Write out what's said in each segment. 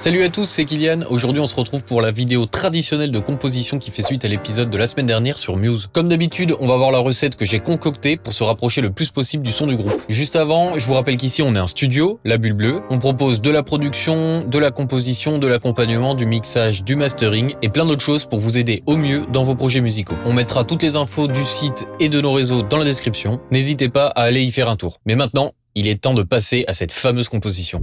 Salut à tous, c'est Kylian. Aujourd'hui, on se retrouve pour la vidéo traditionnelle de composition qui fait suite à l'épisode de la semaine dernière sur Muse. Comme d'habitude, on va voir la recette que j'ai concoctée pour se rapprocher le plus possible du son du groupe. Juste avant, je vous rappelle qu'ici, on est un studio, la Bulle Bleue. On propose de la production, de la composition, de l'accompagnement, du mixage, du mastering et plein d'autres choses pour vous aider au mieux dans vos projets musicaux. On mettra toutes les infos du site et de nos réseaux dans la description. N'hésitez pas à aller y faire un tour. Mais maintenant, il est temps de passer à cette fameuse composition.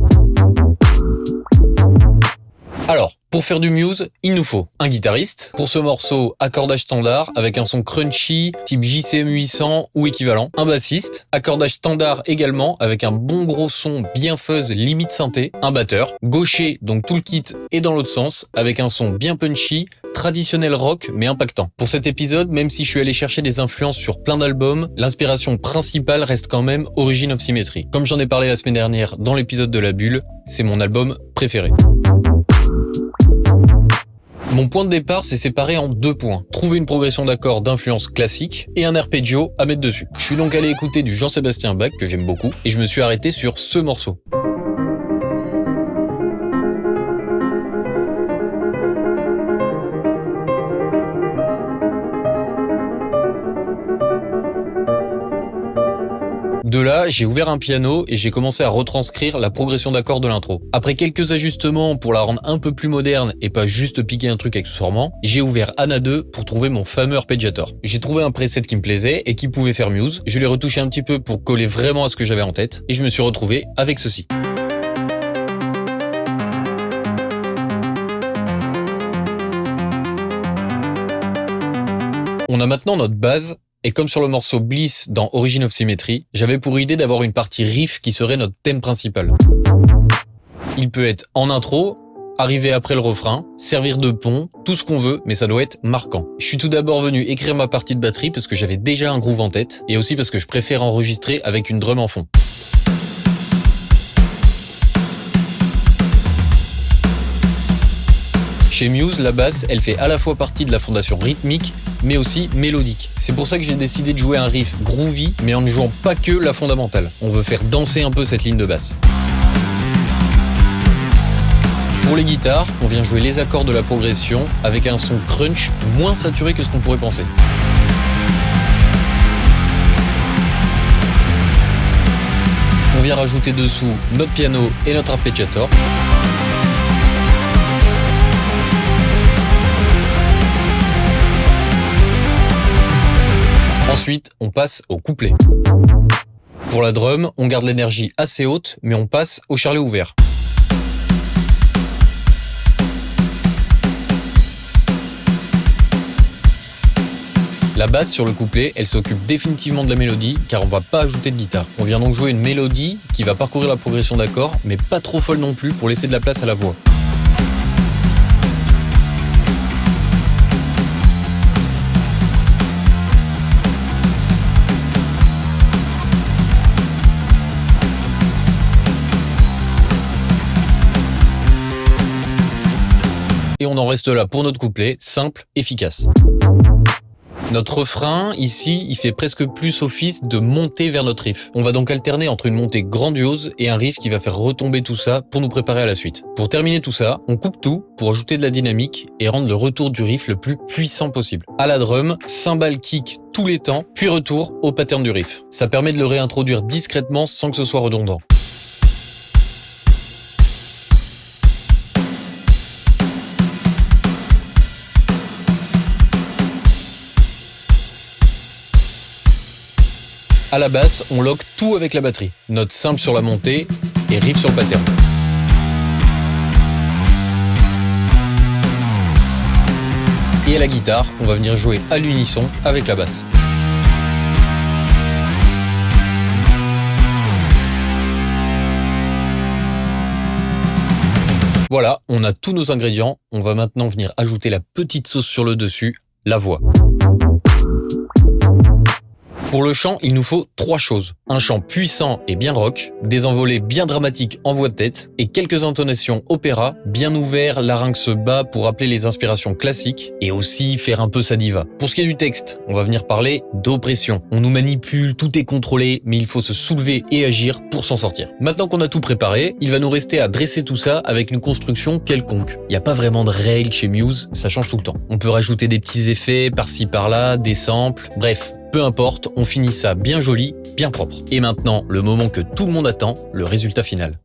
Alors, pour faire du Muse, il nous faut un guitariste. Pour ce morceau, accordage standard avec un son crunchy, type JCM 800 ou équivalent. Un bassiste, accordage standard également avec un bon gros son bien fuzz limite synthé. Un batteur, gaucher, donc tout le kit est dans l'autre sens, avec un son bien punchy, traditionnel rock mais impactant. Pour cet épisode, même si je suis allé chercher des influences sur plein d'albums, l'inspiration principale reste quand même Origin of Symmetry. Comme j'en ai parlé la semaine dernière dans l'épisode de La Bulle, c'est mon album préféré. Mon point de départ, c'est séparé en 2 points. Trouver une progression d'accords d'influence classique et un arpeggio à mettre dessus. Je suis donc allé écouter du Jean-Sébastien Bach, que j'aime beaucoup, et je me suis arrêté sur ce morceau. De là, j'ai ouvert un piano et j'ai commencé à retranscrire la progression d'accords de l'intro. Après quelques ajustements pour la rendre un peu plus moderne et pas juste piquer un truc accessoirement, j'ai ouvert Anna 2 pour trouver mon fameux arpeggiator. J'ai trouvé un preset qui me plaisait et qui pouvait faire Muse. Je l'ai retouché un petit peu pour coller vraiment à ce que j'avais en tête et je me suis retrouvé avec ceci. On a maintenant notre base. Et comme sur le morceau Bliss dans Origin of Symmetry, j'avais pour idée d'avoir une partie riff qui serait notre thème principal. Il peut être en intro, arriver après le refrain, servir de pont, tout ce qu'on veut, mais ça doit être marquant. Je suis tout d'abord venu écrire ma partie de batterie parce que j'avais déjà un groove en tête, et aussi parce que je préfère enregistrer avec une drum en fond. Chez Muse, la basse, elle fait à la fois partie de la fondation rythmique, mais aussi mélodique. C'est pour ça que j'ai décidé de jouer un riff groovy, mais en ne jouant pas que la fondamentale. On veut faire danser un peu cette ligne de basse. Pour les guitares, on vient jouer les accords de la progression avec un son crunch moins saturé que ce qu'on pourrait penser. On vient rajouter dessous notre piano et notre arpeggiator. Ensuite, on passe au couplet. Pour la drum, on garde l'énergie assez haute, mais on passe au charlet ouvert. La basse sur le couplet, elle s'occupe définitivement de la mélodie, car on va pas ajouter de guitare. On vient donc jouer une mélodie qui va parcourir la progression d'accords, mais pas trop folle non plus pour laisser de la place à la voix. Et on en reste là pour notre couplet, simple, efficace. Notre refrain, ici, il fait presque plus office de montée vers notre riff. On va donc alterner entre une montée grandiose et un riff qui va faire retomber tout ça pour nous préparer à la suite. Pour terminer tout ça, on coupe tout pour ajouter de la dynamique et rendre le retour du riff le plus puissant possible. À la drum, cymbale kick tous les temps, puis retour au pattern du riff. Ça permet de le réintroduire discrètement sans que ce soit redondant. À la basse, on lock tout avec la batterie. Note simple sur la montée et riff sur le pattern. Et à la guitare, on va venir jouer à l'unisson avec la basse. Voilà, on a tous nos ingrédients. On va maintenant venir ajouter la petite sauce sur le dessus, la voix. Pour le chant, il nous faut 3 choses. Un chant puissant et bien rock, des envolées bien dramatiques en voix de tête, et quelques intonations opéra, bien ouverts, larynx bas pour rappeler les inspirations classiques, et aussi faire un peu sa diva. Pour ce qui est du texte, on va venir parler d'oppression. On nous manipule, tout est contrôlé, mais il faut se soulever et agir pour s'en sortir. Maintenant qu'on a tout préparé, il va nous rester à dresser tout ça avec une construction quelconque. Il n'y a pas vraiment de règles chez Muse, ça change tout le temps. On peut rajouter des petits effets par-ci par-là, des samples, bref. Peu importe, on finit ça bien joli, bien propre. Et maintenant, le moment que tout le monde attend, le résultat final.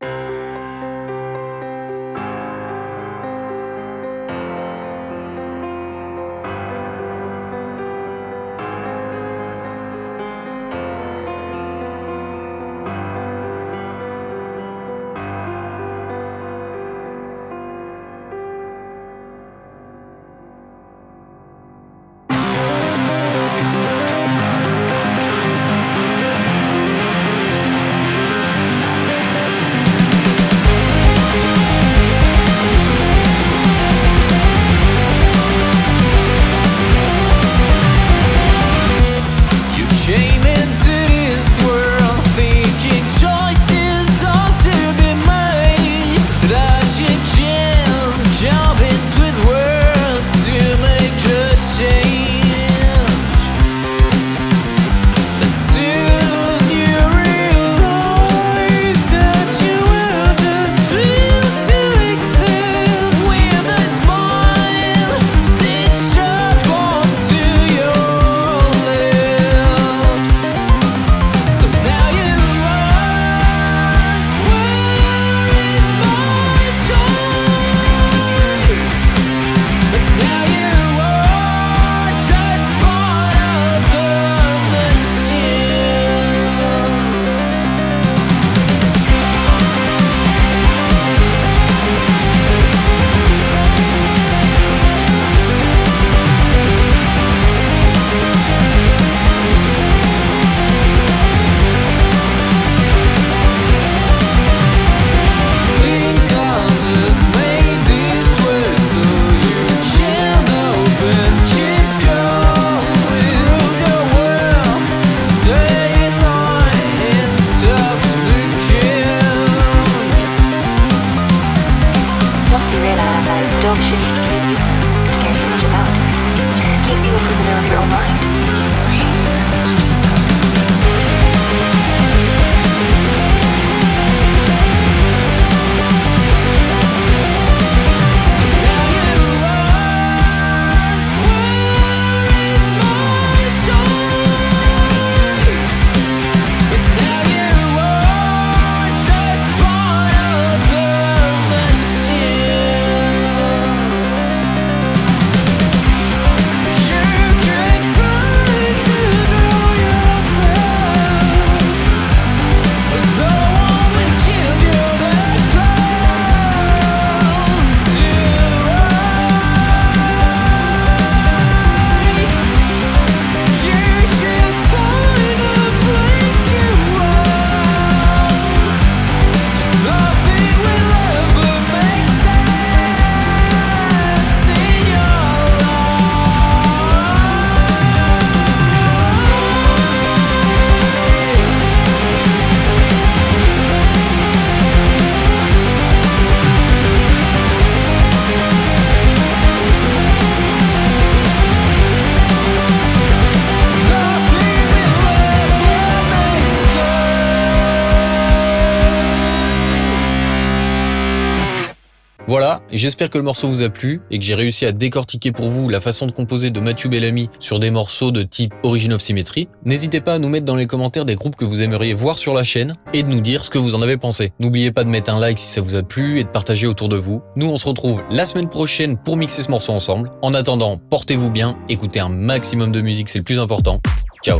Voilà, j'espère que le morceau vous a plu et que j'ai réussi à décortiquer pour vous la façon de composer de Matthew Bellamy sur des morceaux de type Origin of Symmetry. N'hésitez pas à nous mettre dans les commentaires des groupes que vous aimeriez voir sur la chaîne et de nous dire ce que vous en avez pensé. N'oubliez pas de mettre un like si ça vous a plu et de partager autour de vous. Nous, on se retrouve la semaine prochaine pour mixer ce morceau ensemble. En attendant, portez-vous bien, écoutez un maximum de musique, c'est le plus important. Ciao.